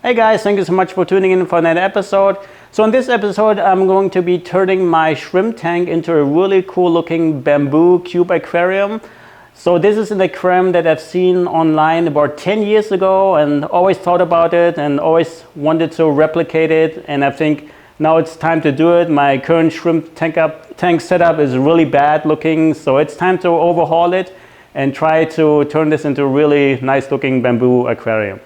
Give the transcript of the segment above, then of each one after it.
Hey guys, thank you so much for tuning in for another episode. So in this episode, I'm going to be turning my shrimp tank into a really cool looking bamboo cube aquarium. So this is an aquarium that I've seen online about 10 years ago and always thought about it and always wanted to replicate it. And I think now it's time to do it. My current shrimp tank setup is really bad looking. So it's time to overhaul it and try to turn this into a really nice looking bamboo aquarium.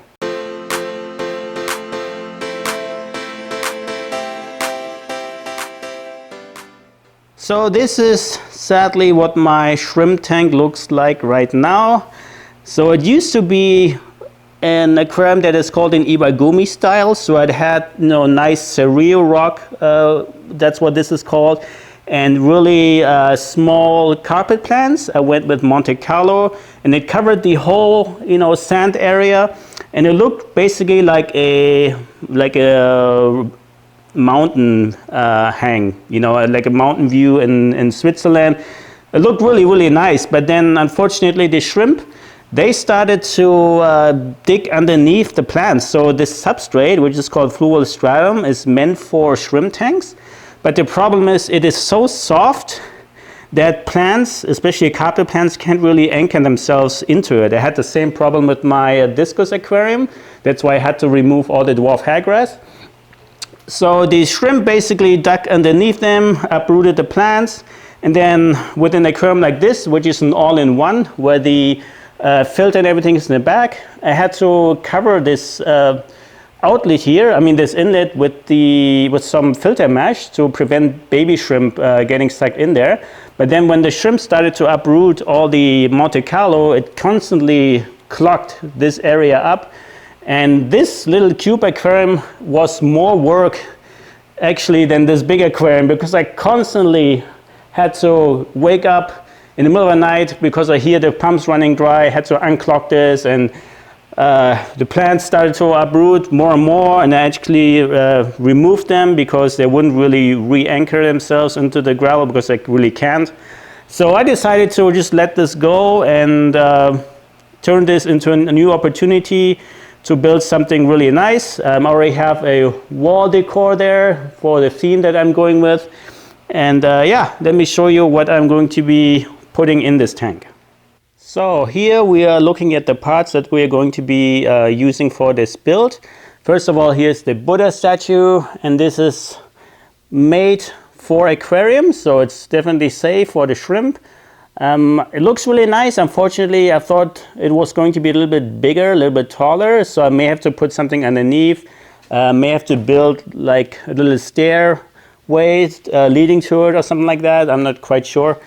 So this is sadly what my shrimp tank looks like right now. So it used to be an aquarium that is called an Iwagumi style. So it had nice cereal rock, that's what this is called, and really small carpet plants. I went with Monte Carlo and it covered the whole sand area, and it looked basically like a mountain hang, like a mountain view in Switzerland. It looked really nice, but then unfortunately the shrimp, they started to dig underneath the plants. So this substrate, which is called fluval stratum, is meant for shrimp tanks, but the problem is it is so soft that plants, especially carpet plants, can't really anchor themselves into it. I had the same problem with my discus aquarium. That's why I had to remove all the dwarf hairgrass. So the shrimp basically dug underneath them, uprooted the plants, and then with an aquarium like this, which is an all-in-one, where the filter and everything is in the back, I had to cover this outlet here, this inlet, with some filter mesh to prevent baby shrimp getting stuck in there. But then when the shrimp started to uproot all the Monte Carlo, it constantly clogged this area up. And this little cube aquarium was more work actually than this big aquarium, because I constantly had to wake up in the middle of the night because I hear the pumps running dry. I had to unclog this, and the plants started to uproot more and more, and I actually removed them because they wouldn't really re-anchor themselves into the gravel, because they really can't. So I decided to just let this go and turn this into a new opportunity to build something really nice. I already have a wall decor there for the theme that I'm going with. And yeah, let me show you what I'm going to be putting in this tank. So here we are looking at the parts that we are going to be using for this build. First of all, here's the Buddha statue, and this is made for aquariums, so it's definitely safe for the shrimp. It looks really nice. Unfortunately, I thought it was going to be a little bit bigger, a little bit taller, so I may have to put something underneath. May have to build like a little stairway leading to it or something like that. I'm not quite sure.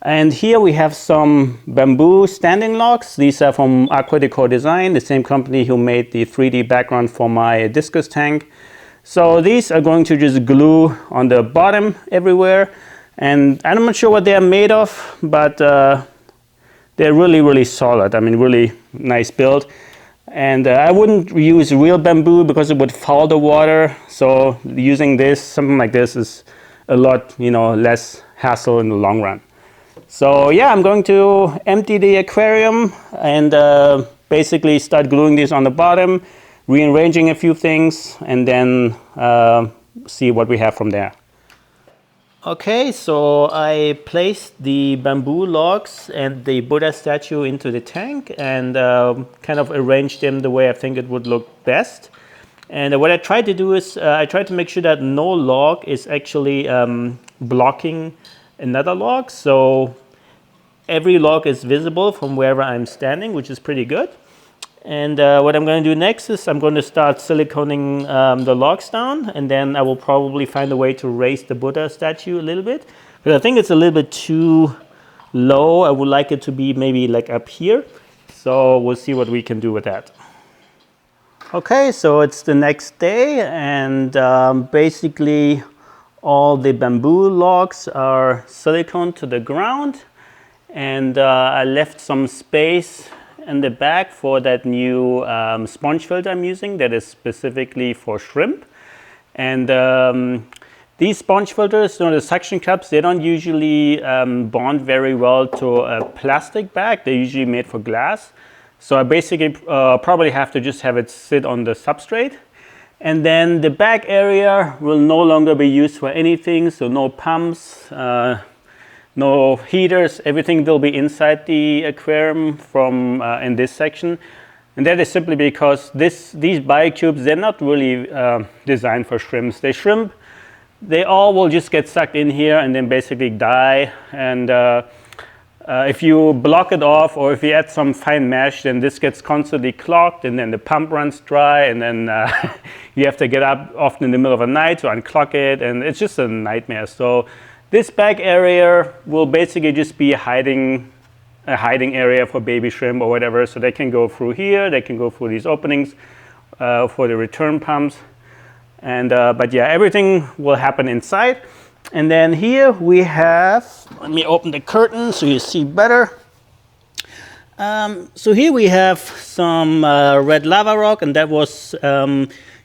And here we have some bamboo standing logs. These are from Decor Design, the same company who made the 3D background for my discus tank. So these are going to just glue on the bottom everywhere. And I'm not sure what they are made of, but they're really solid. Really nice build. And I wouldn't use real bamboo because it would foul the water. So using something like this is a lot, less hassle in the long run. So yeah, I'm going to empty the aquarium and basically start gluing these on the bottom, rearranging a few things, and then see what we have from there. Okay, so I placed the bamboo logs and the Buddha statue into the tank and kind of arranged them the way I think it would look best. And what I tried to do is I tried to make sure that no log is actually blocking another log. So every log is visible from wherever I'm standing, which is pretty good. And what I'm going to do next is I'm going to start siliconing the logs down, and then I will probably find a way to raise the Buddha statue a little bit, because I think it's a little bit too low. I would like it to be maybe like up here. So we'll see what we can do with that. Okay, so it's the next day, and basically all the bamboo logs are siliconed to the ground, and I left some space in the back for that new sponge filter I'm using that is specifically for shrimp. And these sponge filters, the suction cups, they don't usually bond very well to a plastic bag. They're usually made for glass. So I basically probably have to just have it sit on the substrate. And then the back area will no longer be used for anything, so no pumps, no heaters, everything will be inside the aquarium from in this section. And that is simply because these biocubes, they're not really designed for shrimps. They all will just get sucked in here and then basically die. And if you block it off, or if you add some fine mesh, then this gets constantly clogged, and then the pump runs dry, and then you have to get up often in the middle of the night to unclog it, and it's just a nightmare. So this back area will basically just be a hiding area for baby shrimp or whatever, so they can go through here, they can go through these openings for the return pumps. And but yeah, everything will happen inside. And then here we have, let me open the curtain so you see better. So here we have some red lava rock, and that was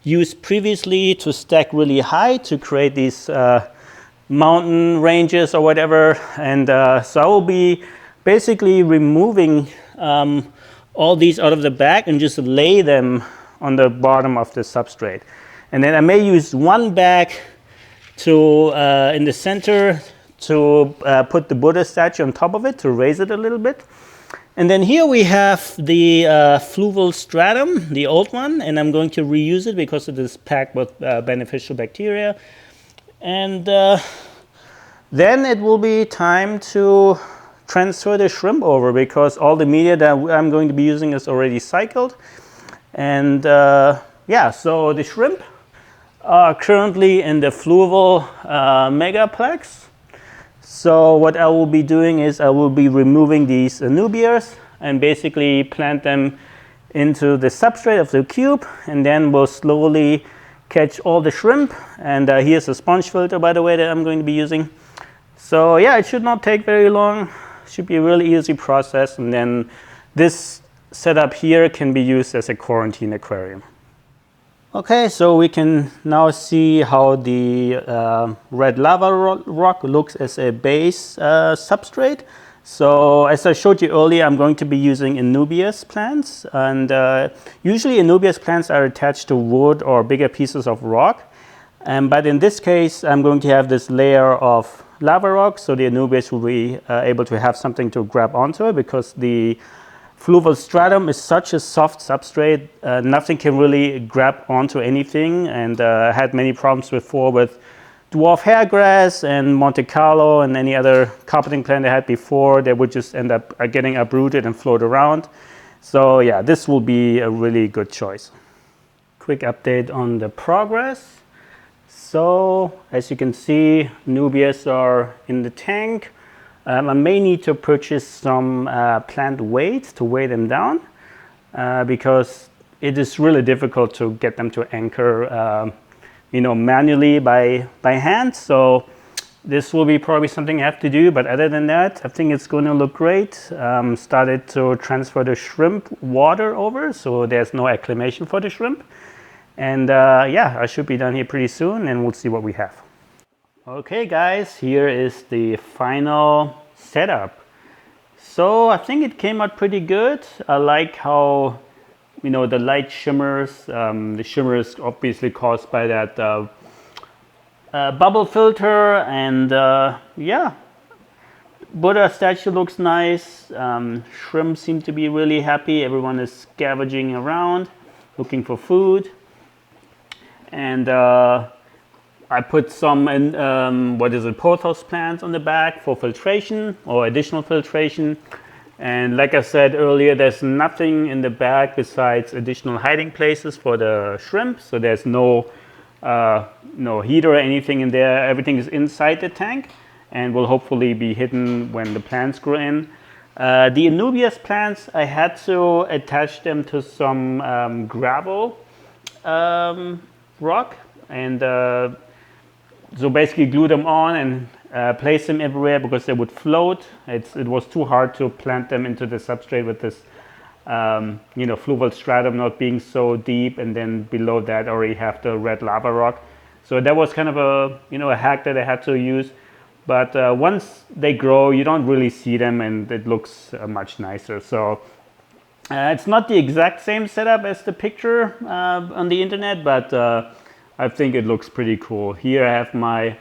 used previously to stack really high to create these mountain ranges or whatever. And so I will be basically removing all these out of the back and just lay them on the bottom of the substrate. And then I may use one bag to in the center to put the Buddha statue on top of it to raise it a little bit. And then here we have the fluval stratum, the old one, and I'm going to reuse it because it is packed with beneficial bacteria. And then it will be time to transfer the shrimp over, because all the media that I'm going to be using is already cycled. And yeah, so the shrimp are currently in the fluval megaplex. So what I will be doing is I will be removing these anubias and basically plant them into the substrate of the cube, and then we'll slowly catch all the shrimp. And here's a sponge filter, by the way, that I'm going to be using. So yeah, it should not take very long. Should be a really easy process. And then this setup here can be used as a quarantine aquarium. Okay, so we can now see how the red lava rock looks as a base substrate. So as I showed you earlier, I'm going to be using Anubias plants, and usually Anubias plants are attached to wood or bigger pieces of rock. But in this case, I'm going to have this layer of lava rock, so the Anubias will be able to have something to grab onto it, because the fluval stratum is such a soft substrate, nothing can really grab onto anything. And I had many problems before with dwarf hairgrass and Monte Carlo and any other carpeting plant I had before. They would just end up getting uprooted and float around. So yeah, this will be a really good choice. Quick update on the progress. So as you can see, Nubias are in the tank. I may need to purchase some plant weights to weigh them down, because it is really difficult to get them to anchor manually by hand. So this will be probably something I have to do, but other than that, I think it's going to look great. Started to transfer the shrimp water over, so there's no acclimation for the shrimp. And yeah, I should be done here pretty soon, and we'll see what we have. Okay guys, here is the final setup. So I think it came out pretty good. I like how, the light shimmers. The shimmer is obviously caused by that bubble filter, and yeah, Buddha statue looks nice. Shrimp seem to be really happy. Everyone is scavenging around, looking for food. And I put some pothos plants on the back for filtration or additional filtration. And like I said earlier, there's nothing in the back besides additional hiding places for the shrimp. So there's no heater or anything in there. Everything is inside the tank and will hopefully be hidden when the plants grow in. The Anubias plants, I had to attach them to some gravel rock, and so basically glue them on and place them everywhere because they would float. It was too hard to plant them into the substrate with this fluval stratum not being so deep, and then below that already have the red lava rock. So that was kind of a hack that I had to use. But once they grow, you don't really see them, and it looks much nicer. So It's not the exact same setup as the picture on the internet, but I think it looks pretty cool. Here I have my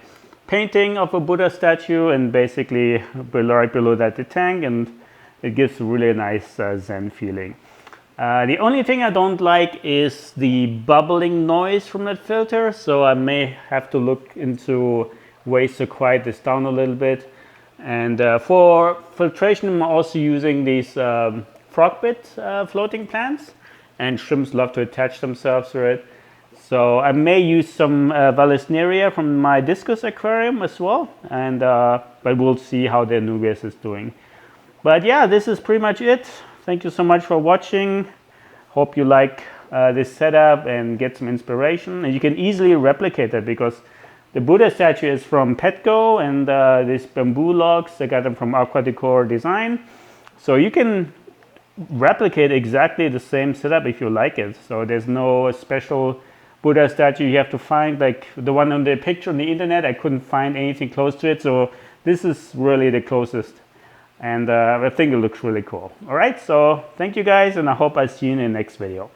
painting of a Buddha statue, and basically right below that the tank, and it gives a really nice Zen feeling. The only thing I don't like is the bubbling noise from that filter, so I may have to look into ways to quiet this down a little bit. And for filtration, I'm also using these frogbit floating plants, and shrimps love to attach themselves to it. So I may use some Vallisneria from my discus aquarium as well, and but we'll see how the Anubias is doing. But yeah, this is pretty much it. Thank you so much for watching. Hope you like this setup and get some inspiration. And you can easily replicate it because the Buddha statue is from Petco, and these bamboo logs, I got them from Aqua Decor Design. So you can replicate exactly the same setup if you like it. So there's no special Buddha statue you have to find, like the one on the picture on the internet. I couldn't find anything close to it, so this is really the closest, and I think it looks really cool. All right, so thank you guys, and I hope I see you in the next video.